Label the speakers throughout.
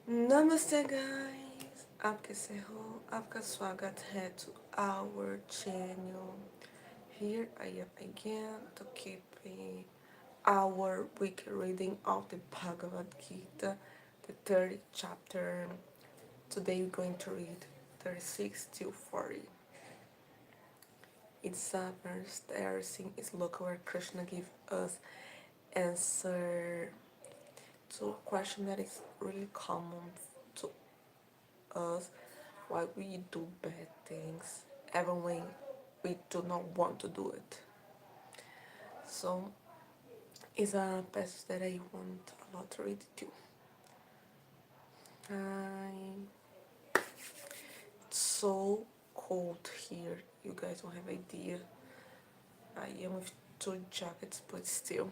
Speaker 1: नमस्ते guys, आपके से हो आपका स्वागत है to our channel. Here I am again to keep our weekly reading of the Bhagavad Gita, the third chapter. Today we're going to read 36 to 40. It's a verse that everything is local where Krishna gives us answer to a question that is really common to us, why we do bad things even when we do not want to do it. So it's a passage that I want a lot to read too. It's so cold here, you guys don't have idea. I am with two jackets but still.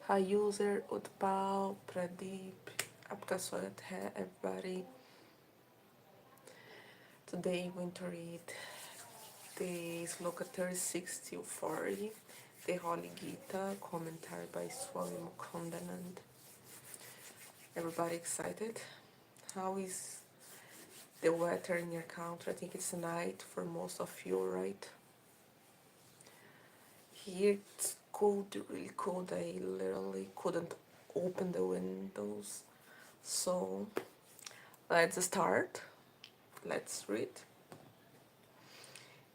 Speaker 1: Hi user, Utpal, Pradeep, आपका स्वागत है everybody. Today I'm going to read the sloka 36 to 40, the Holy Gita, commentary by Swami Mukundanand. Everybody excited? How is the weather in your country? I think it's night for most of you, right? Here it's cold, really cold. I literally couldn't open the windows. So let's start. Let's read.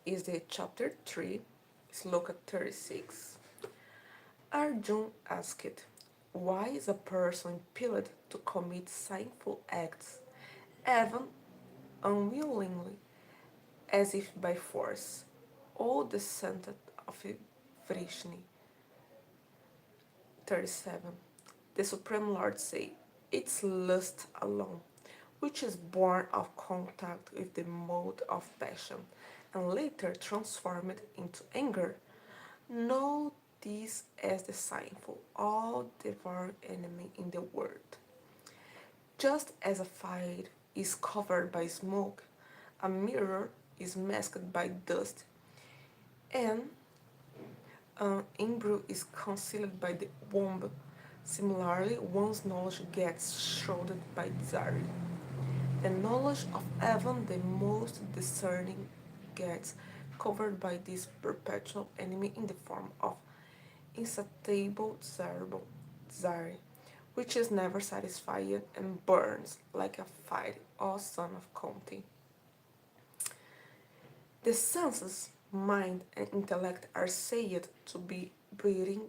Speaker 1: Is the chapter 3, sloka 36. Arjun asked, why is a person impelled to commit sinful acts, even unwillingly, as if by force? O descendant of Vrishni. 37. The Supreme Lord said, it's lust alone, which is born of contact with the mode of passion, and later transformed into anger. Know this as the sinful, all devouring enemy in the world. Just as a fire is covered by smoke, a mirror is masked by dust, and an embryo is concealed by the womb. Similarly, one's knowledge gets shrouded by desire. The knowledge of even the most discerning gets covered by this perpetual enemy in the form of insatiable desire, which is never satisfied and burns like a fire, O son of Kunti. The senses, mind, and intellect are said to be breeding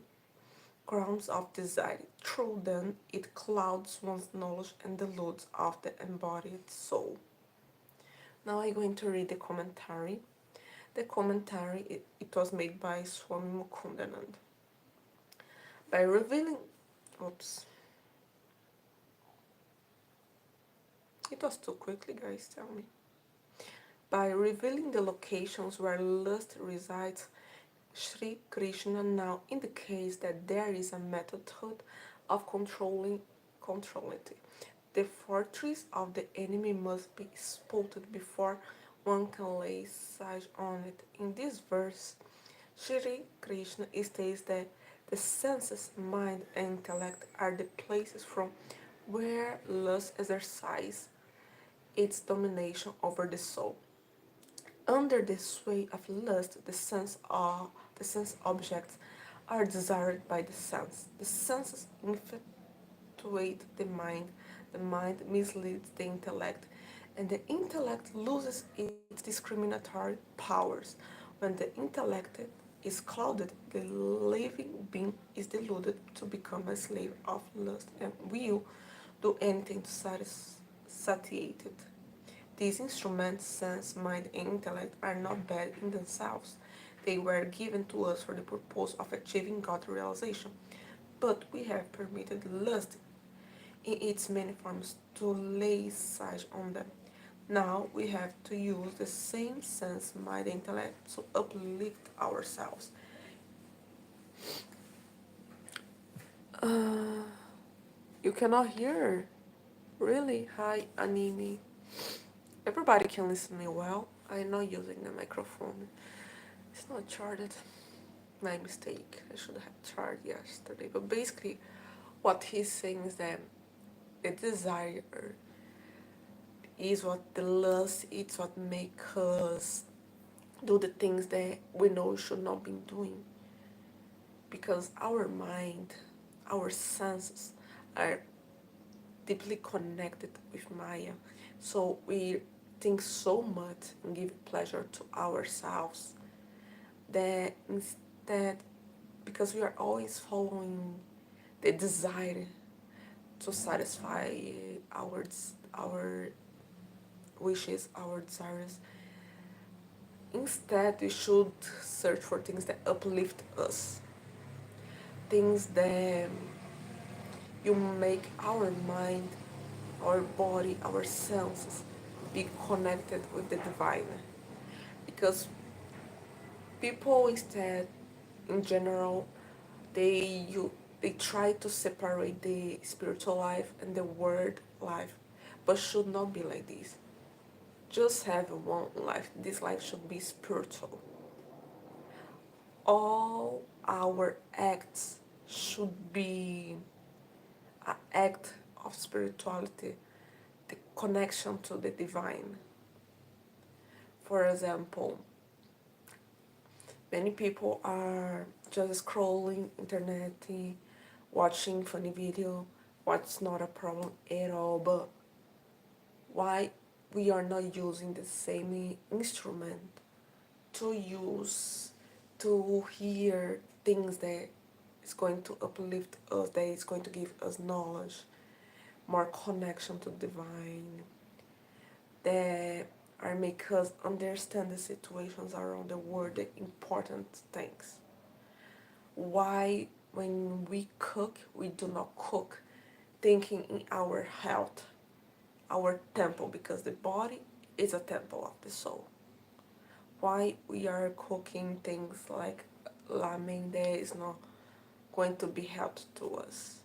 Speaker 1: grounds of desire. Through them, it clouds one's knowledge and deludes of the embodied soul. Now I'm going to read the commentary. The commentary, it was made by Swami Mukundanand. By revealing, oops, it was too quickly, guys, tell me. By revealing the locations where lust resides, Sri Krishna now indicates that there is a method of controlling it. The fortress of the enemy must be spotted before one can lay siege on it. In this verse, Sri Krishna states that the senses, mind, and intellect are the places from where lust exercises its domination over the soul. Under the sway of lust, the sense objects are desired by the sense. The senses infatuate the mind misleads the intellect, and the intellect loses its discriminatory powers. When the intellect is clouded, the living being is deluded to become a slave of lust and will do anything to satiate it. These instruments, sense, mind, and intellect, are not bad in themselves. They were given to us for the purpose of achieving God realization. But we have permitted lust in its many forms to lay siege on them. Now we have to use the same sense, mind, and intellect to uplift ourselves. Uh, you cannot hear. Really? Hi, Anime. Everybody can listen to me well. I'm not using the microphone. It's not charged. My mistake. I should have charged yesterday. But basically, what he's saying is that the desire is what the lust, it's what makes us do the things that we know we should not be doing. Because our mind, our senses are deeply connected with Maya. So we think so much and give pleasure to ourselves that instead, because we are always following the desire to satisfy our wishes, our desires, instead we should search for things that uplift us, things that you make our mind, our body, our senses be connected with the divine. Because people instead, in general, they try to separate the spiritual life and the word life, but should not be like this. Just have one life. This life should be spiritual. All our acts should be an act of spirituality, the connection to the divine. For example, many people are just scrolling internet, watching funny video, what's not a problem at all, but why we are not using the same instrument to use to hear things that is going to uplift us, that is going to give us knowledge, more connection to divine, that are make us understand the situations around the world, the important things. Why when we cook, we do not cook thinking in our health, our temple, because the body is a temple of the soul. Why we are cooking things like ramen that is not going to be helpful to us.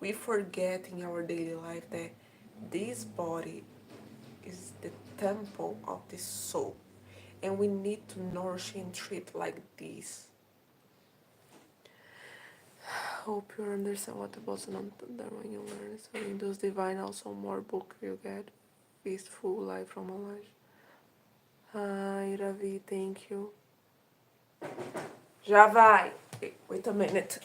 Speaker 1: We forget in our daily life that this body is the temple of the soul, and we need to nourish and treat like this. Hope you understand what was not done when you learn. So in those divine also more book you get. Peaceful life from a life. Hi Ravi, thank you. Já vai. Wait a minute.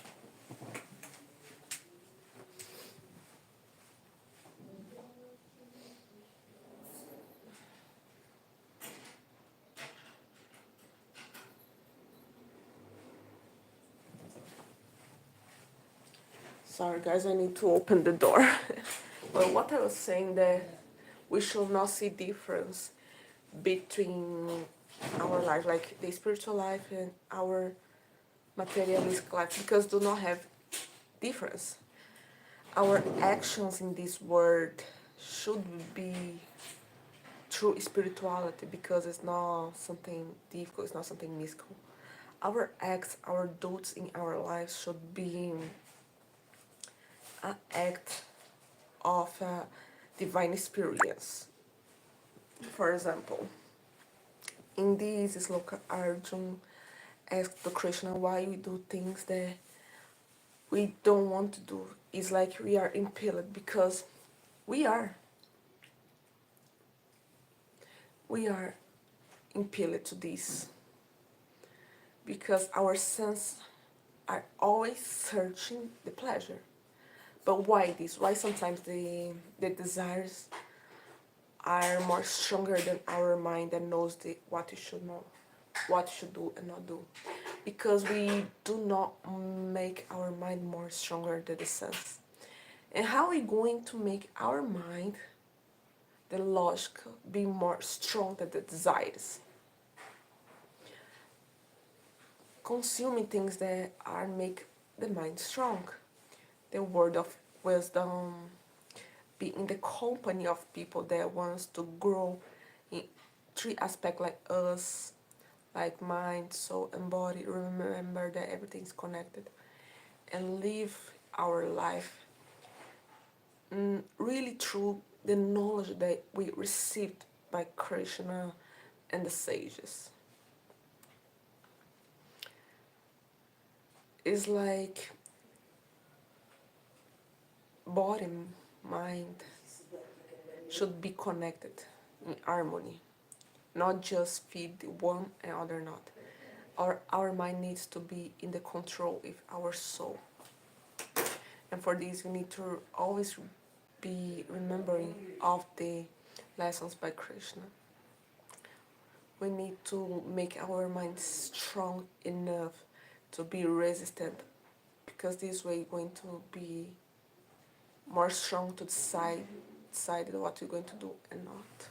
Speaker 1: Sorry guys, I need to open the door. But what I was saying that we should not see difference between our life, like the spiritual life and our materialistic life, because do not have difference. Our actions in this world should be true spirituality, because it's not something difficult, it's not something mystical. Our acts, our deeds in our lives should be an act of a divine experience. For example, in this sloka, Arjun asked to Krishna why we do things that we don't want to do. It's like we are impelled, because we are. We are impelled to this. Because our senses are always searching the pleasure. But why this? Why sometimes the desires are more stronger than our mind that knows what you should know, what you should do and not do? Because we do not make our mind more stronger than the sense. And how are we going to make our mind, the logic, be more strong than the desires? Consuming things that are make the mind strong. The word of wisdom, be in the company of people that wants to grow in three aspects like us, like mind, soul, and body. Remember that everything is connected, and live our life really through the knowledge that we received by Krishna and the sages. It's like body, mind should be connected in harmony, not just feed one and other not. Our mind needs to be in the control of our soul. And for this, we need to always be remembering of the lessons by Krishna. We need to make our mind strong enough to be resistant, because this way we're going to be more strong to decide what we're going to do and not.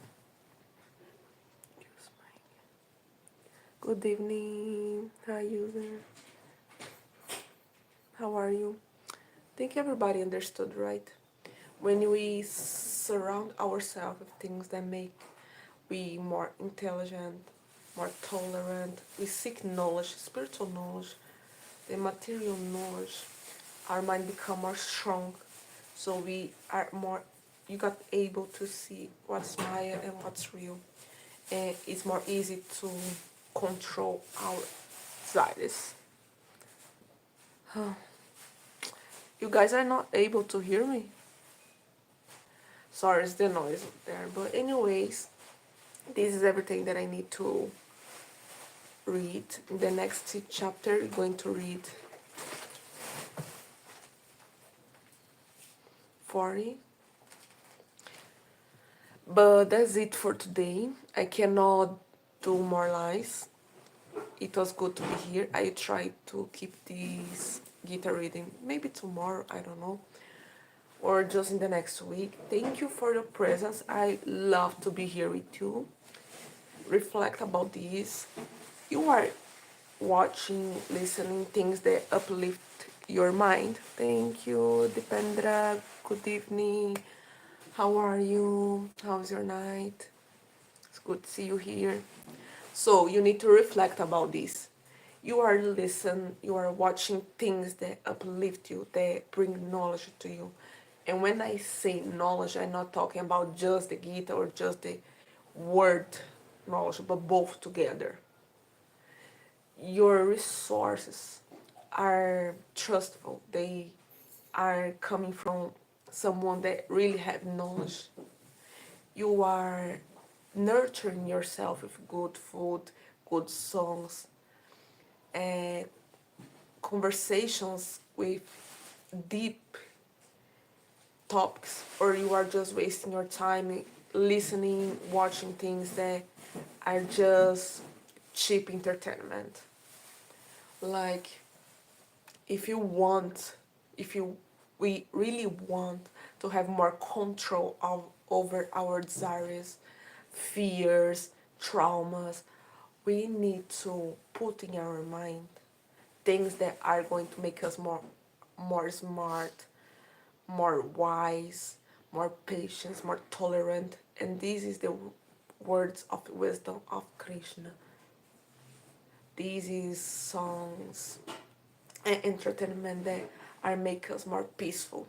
Speaker 1: Good evening. Hi, user. How are you? I think everybody understood, right? When we surround ourselves with things that make we more intelligent, more tolerant, we seek knowledge, spiritual knowledge, the material knowledge, our mind become more strong, so we are more, you got able to see what's Maya and what's real, and it's more easy to control our desires. You guys are not able to hear me. Sorry, it's the noise there. But anyways, this is everything that I need to read. In the next chapter, we're going to read 40. But that's it for today. I cannot do more lives. It was good to be here. I try to keep this Gita reading maybe tomorrow, I don't know, or just in the next week. Thank you for your presence. I love to be here with you. Reflect about this. You are watching, listening things that uplift your mind. Thank you, Dipendra. Good evening. How are you? How's your night? It's good to see you here. So you need to reflect about this. You are listening, you are watching things that uplift you, that bring knowledge to you. And when I say knowledge, I'm not talking about just the Gita or just the word knowledge, but both together. Your resources are trustful. They are coming from someone that really have knowledge. You are nurturing yourself with good food, good songs, and conversations with deep topics, or you are just wasting your time listening, watching things that are just cheap entertainment. Like, if you want, if you we really want to have more control over our desires, fears, traumas, we need to put in our mind things that are going to make us more smart, more wise, more patient, more tolerant. And this is the words of wisdom of Krishna. These is songs and entertainment that are make us more peaceful.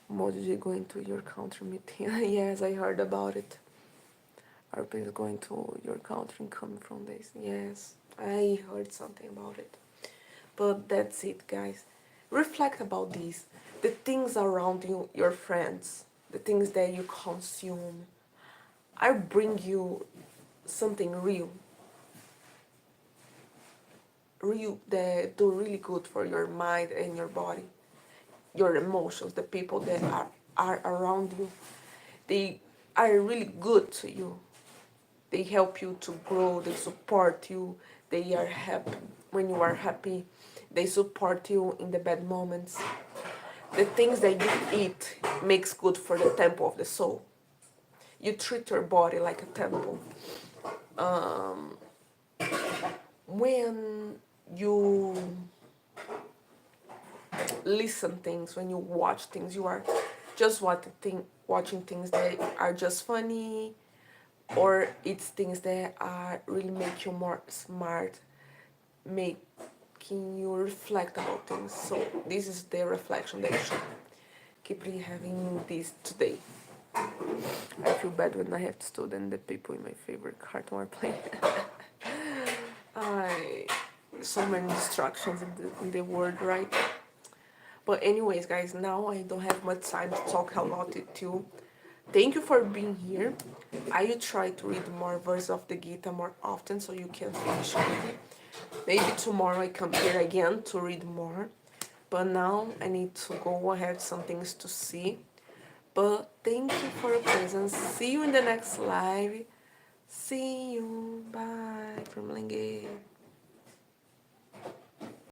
Speaker 1: Modi going to your country meeting. Yes, I heard about it. Our is going to your country and coming from this. Yes, I heard something about it. But that's it, guys. Reflect about this. The things around you, your friends, the things that you consume, I bring you something real. Real that do really good for your mind and your body. Your emotions, the people that are around you, they are really good to you. They help you to grow, they support you, they are happy when you are happy, they support you in the bad moments. The things that you eat makes good for the temple of the soul. You treat your body like a temple. When you listen things, when you watch things, you are just watching things that are just funny, or it's things that are really make you more smart, making you reflect about things. So this is the reflection that you should keep having this today. I feel bad when I have to study the people in my favorite cartoon are playing. So many distractions in the world, right? But anyways, guys, now I don't have much time to talk a lot with you. Thank you for being here. I will try to read more verses of the Gita more often so you can finish reading. Maybe tomorrow I come here again to read more. But now I need to go. I have some things to see. But thank you for your presence. See you in the next live. See you. Bye from Lengue.